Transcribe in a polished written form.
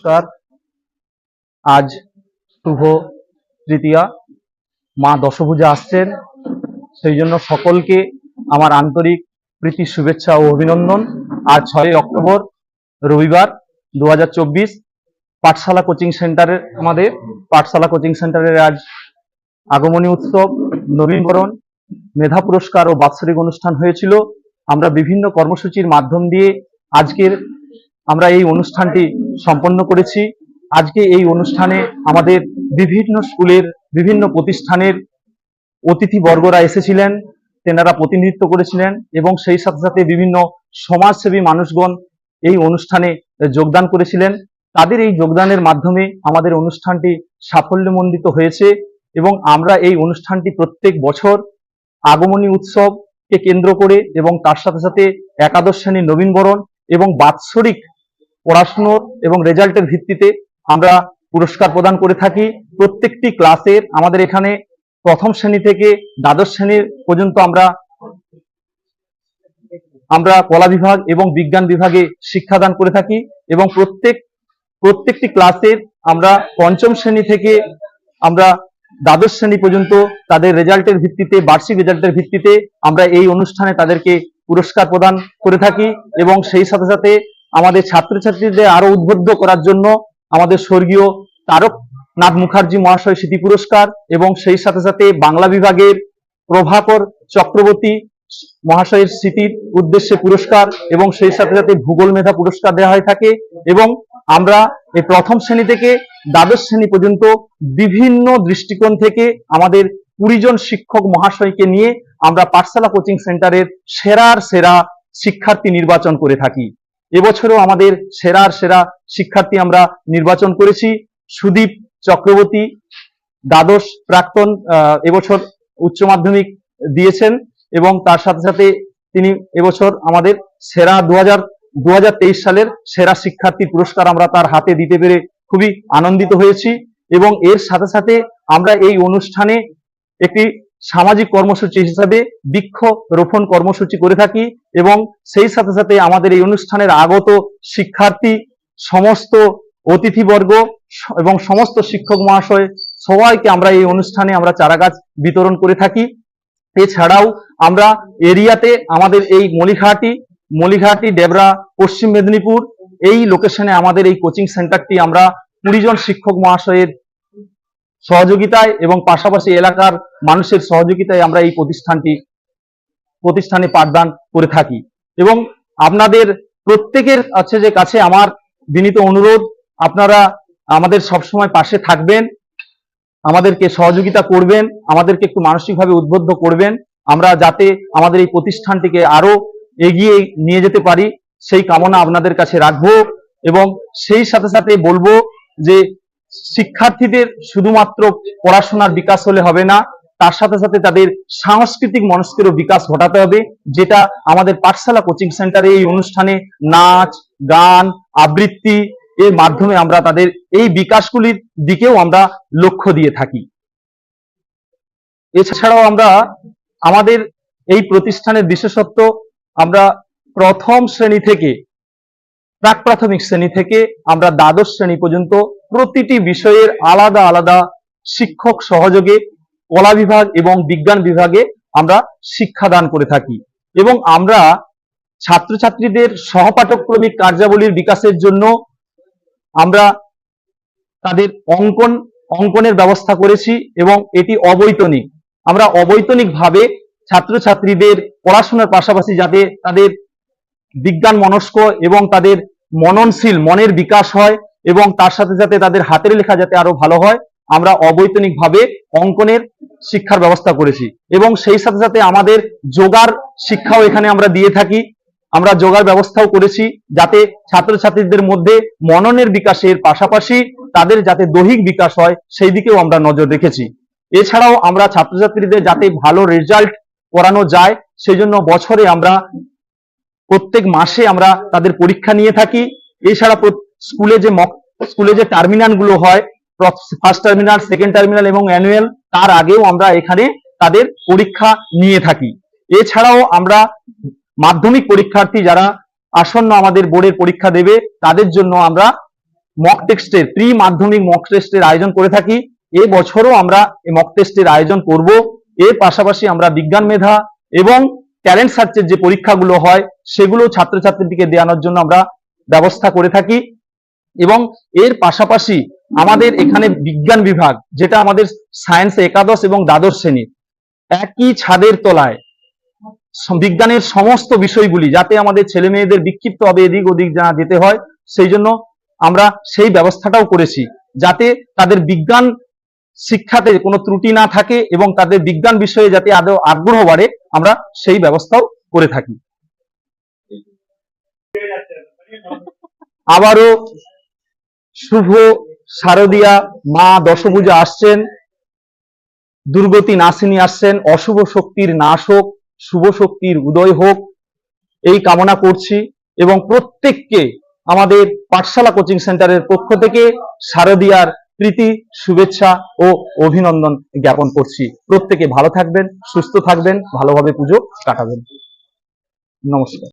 নমস্কার। আজ শুভ তৃতীয়া, মা দশভূজা আসছেন, সেই জন্য সকলকে আমার আন্তরিক প্রীতি শুভেচ্ছা ও অভিনন্দন। আজ 6 অক্টোবর রবিবার 2024 পাঠশালা কোচিং সেন্টারের আমাদের পাঠশালা কোচিং সেন্টারের আজ আগমনী উৎসব, নবীনবরণ, মেধা পুরস্কার ও বাৎসরিক অনুষ্ঠান হয়েছিল। আমরা বিভিন্ন কর্মসূচির মাধ্যম দিয়ে আজকের আমরা এই অনুষ্ঠানটি সম্পন্ন করেছি। আজকে এই অনুষ্ঠানে আমাদের বিভিন্ন স্কুলের বিভিন্ন প্রতিষ্ঠানের অতিথিবর্গরা এসেছিলেন, তেনারা প্রতিনিধিত্ব করেছিলেন এবং সেই সাথে সাথে বিভিন্ন সমাজসেবী মানুষগণ এই অনুষ্ঠানে যোগদান করেছিলেন। তাদের এই যোগদানের মাধ্যমে আমাদের অনুষ্ঠানটি সাফল্যমণ্ডিত হয়েছে এবং আমরা এই অনুষ্ঠানটি প্রত্যেক বছর আগমনী উৎসবকে কেন্দ্র করে এবং তার সাথে সাথে একাদশ শ্রেণীর নবীনবরণ এবং বাৎসরিক পড়াশুনোর এবং রেজাল্টের ভিত্তিতে আমরা পুরস্কার প্রদান করে থাকি। প্রত্যেকটি ক্লাসের আমাদের এখানে প্রথম শ্রেণী থেকে দ্বাদশ শ্রেণীর পর্যন্ত আমরা কলা বিভাগ এবং বিজ্ঞান বিভাগে শিক্ষাদান করে থাকি এবং প্রত্যেকটি ক্লাসের আমরা পঞ্চম শ্রেণী থেকে আমরা দ্বাদশ শ্রেণী পর্যন্ত তাদের রেজাল্টের ভিত্তিতে, বার্ষিক রেজাল্টের ভিত্তিতে আমরা এই অনুষ্ঠানে তাদেরকে পুরস্কার প্রদান করে থাকি এবং সেই সাথে সাথে আমাদের ছাত্রছাত্রীদের আরো উদ্বুদ্ধ করার জন্য আমাদের স্বর্গীয় তারকনাথ মুখার্জি মহাশয় স্মৃতি পুরস্কার এবং সেই সাথে সাথে বাংলা বিভাগের প্রভাকর চক্রবর্তী মহাশয়ের স্মৃতির উদ্দেশ্যে পুরস্কার এবং সেই সাথে সাথে ভূগোল মেধা পুরস্কার দেওয়া হয়ে থাকে। এবং আমরা এই প্রথম শ্রেণী থেকে দ্বাদশ শ্রেণী পর্যন্ত বিভিন্ন দৃষ্টিকোণ থেকে আমাদের 20 জন শিক্ষক মহাশয়কে নিয়ে আমরা পাঠশালা কোচিং সেন্টারের সেরা শিক্ষার্থী নির্বাচন করে থাকি। এবছরও আমাদের সেরা শিক্ষার্থী আমরা নির্বাচন করেছি। সুদীপ চক্রবর্তী দ্বাদশ প্রাক্তন, এবছর উচ্চ মাধ্যমিক দিয়েছেন এবং তার সাথে সাথে তিনি এবছর আমাদের সেরা 2023 সালের সেরা শিক্ষার্থী পুরস্কার আমরা তার হাতে দিতে পেরে খুবই আনন্দিত হয়েছি। এবং এর সাথে সাথে আমরা এই অনুষ্ঠানে একটি সামাজিক কর্মসূচি হিসাবে বৃক্ষ রোপণ কর্মসূচি করে থাকি এবং সেই সাথে সাথে আমাদের এই অনুষ্ঠানের আগত শিক্ষার্থী, সমস্ত অতিথিবর্গ এবং সমস্ত শিক্ষক মহাশয় সবাইকে আমরা এই অনুষ্ঠানে আমরা চারাগাছ বিতরণ করে থাকি। এছাড়াও আমরা এরিয়াতে আমাদের এই মলিঘাটি ডেবরা পশ্চিম মেদিনীপুর এই লোকেশনে আমাদের এই কোচিং সেন্টারটি আমরা 20 জন শিক্ষক মহাশয়ের সহযোগিতায় এবং পাশাপাশি এলাকার মানুষের সহযোগিতায় আমরা এই প্রতিষ্ঠানে পাঠদান করে থাকি। এবং আপনাদের প্রত্যেকের কাছে আমার বিনীত অনুরোধ, আপনারা আমাদের সবসময় পাশে থাকবেন, আমাদেরকে সহযোগিতা করবেন, আমাদেরকে একটু মানসিকভাবে উদ্বুদ্ধ করবেন, আমরা যাতে আমাদের এই প্রতিষ্ঠানটিকে আরো এগিয়ে নিয়ে যেতে পারি সেই কামনা আপনাদের কাছে রাখবো। এবং সেই সাথে সাথে বলবো যে শিক্ষার্থীদের শুধুমাত্র পড়াশোনার বিকাশ হলে হবে না, তার সাথে সাথে তাদের সাংস্কৃতিক মনস্কেরও বিকাশ ঘটাতে হবে, যেটা আমাদের পাঠশালা কোচিং সেন্টারে এই অনুষ্ঠানে নাচ, গান, আবৃত্তি এর মাধ্যমে আমরা তাদের এই বিকাশগুলির দিকেও আমরা লক্ষ্য দিয়ে থাকি। এছাড়াও আমরা আমাদের এই প্রতিষ্ঠানের বিশেষত্ব, আমরা প্রথম শ্রেণী থেকে প্রাক প্রাথমিক শ্রেণী থেকে আমরা দ্বাদশ শ্রেণী পর্যন্ত প্রতিটি বিষয়ের আলাদা শিক্ষক সহযোগে কলা বিভাগ এবং বিজ্ঞান বিভাগে আমরা শিক্ষাদান করে থাকি এবং আমরা ছাত্রছাত্রীদের সহপাঠক্রমিক কার্যাবলীর বিকাশের জন্য আমরা তাদের অঙ্কনের ব্যবস্থা করেছি এবং এটি অবৈতনিক। আমরা অবৈতনিকভাবে ছাত্রছাত্রীদের পড়াশোনার পাশাপাশি যাতে তাদের বিজ্ঞান মনস্ক এবং তাদের মননশীল মনের বিকাশ হয় এবং তার সাথে সাথে তাদের হাতের লেখা যাতে আরো ভালো হয়, আমরা অবৈতনিকভাবে অঙ্কনের শিক্ষার ব্যবস্থা করেছি এবং সেই সাথে সাথে আমাদের যোগার শিক্ষাও এখানে আমরা দিয়ে থাকি। আমরা যোগার ব্যবস্থাও করেছি যাতে ছাত্রছাত্রীদের মধ্যে মননের বিকাশের পাশাপাশি তাদের যাতে দৈহিক বিকাশ হয় সেই দিকেও আমরা নজর রেখেছি। এছাড়াও আমরা ছাত্রছাত্রীদের যাতে ভালো রেজাল্ট করানো যায় সেই জন্য বছরে আমরা প্রত্যেক মাসে আমরা তাদের পরীক্ষা নিয়ে থাকি। এছাড়া স্কুলে যে টার্মিনাল গুলো হয়, ফার্স্ট টার্মিনাল, সেকেন্ড টার্মিনাল এবং অ্যানুয়াল, তার আগেও আমরা এখানে তাদের পরীক্ষা নিয়ে থাকি। এছাড়াও আমরা মাধ্যমিক পরীক্ষার্থী যারা আসন্ন আমাদের বোর্ডের পরীক্ষা দেবে তাদের জন্য আমরা মক টেস্টের প্রি মাধ্যমিক মক টেস্টের আয়োজন করে থাকি। এবছরও আমরা এই মক টেস্টের আয়োজন করব। এর পাশাপাশি আমরা বিজ্ঞান মেধা এবং ট্যালেন্ট সার্চের যে পরীক্ষাগুলো হয় সেগুলো ছাত্রছাত্রীদেরকে দেওয়ানোর জন্য আমরা ব্যবস্থা করে থাকি। এবং এর পাশাপাশি আমাদের এখানে বিজ্ঞান বিভাগ, যেটা আমাদের সায়েন্স একাদশ এবং দ্বাদশ শ্রেণীর, একই ছাদের তলায় বিজ্ঞানের সমস্ত বিষয়গুলি যাতে আমাদের ছেলে মেয়েদের বিক্ষিপ্ত হবে এদিক ওদিক না যেতে হয়, সেই জন্য আমরা সেই ব্যবস্থাটাও করেছি, যাতে তাদের বিজ্ঞান শিক্ষাতে কোনো ত্রুটি না থাকে এবং তাদের বিজ্ঞান বিষয়ে যাতে আদৌ আগ্রহ বাড়ে, আমরা সেই ব্যবস্থাও করে থাকি। আবারও শুভ শারদীয়া মা দশভূজা আসছেন, দুর্গতি নাশিনী আসছেন। অশুভ শক্তির নাশ হোক, শুভ শক্তির উদয় হোক, এই কামনা করছি। এবং প্রত্যেককে আমাদের পাঠশালা কোচিং সেন্টারের পক্ষ থেকে শারদীয়ার প্রীতি, শুভেচ্ছা ও অভিনন্দন জ্ঞাপন করছি। প্রত্যেকে ভালো থাকবেন, সুস্থ থাকবেন, ভালোভাবে পুজো কাটাবেন। নমস্কার।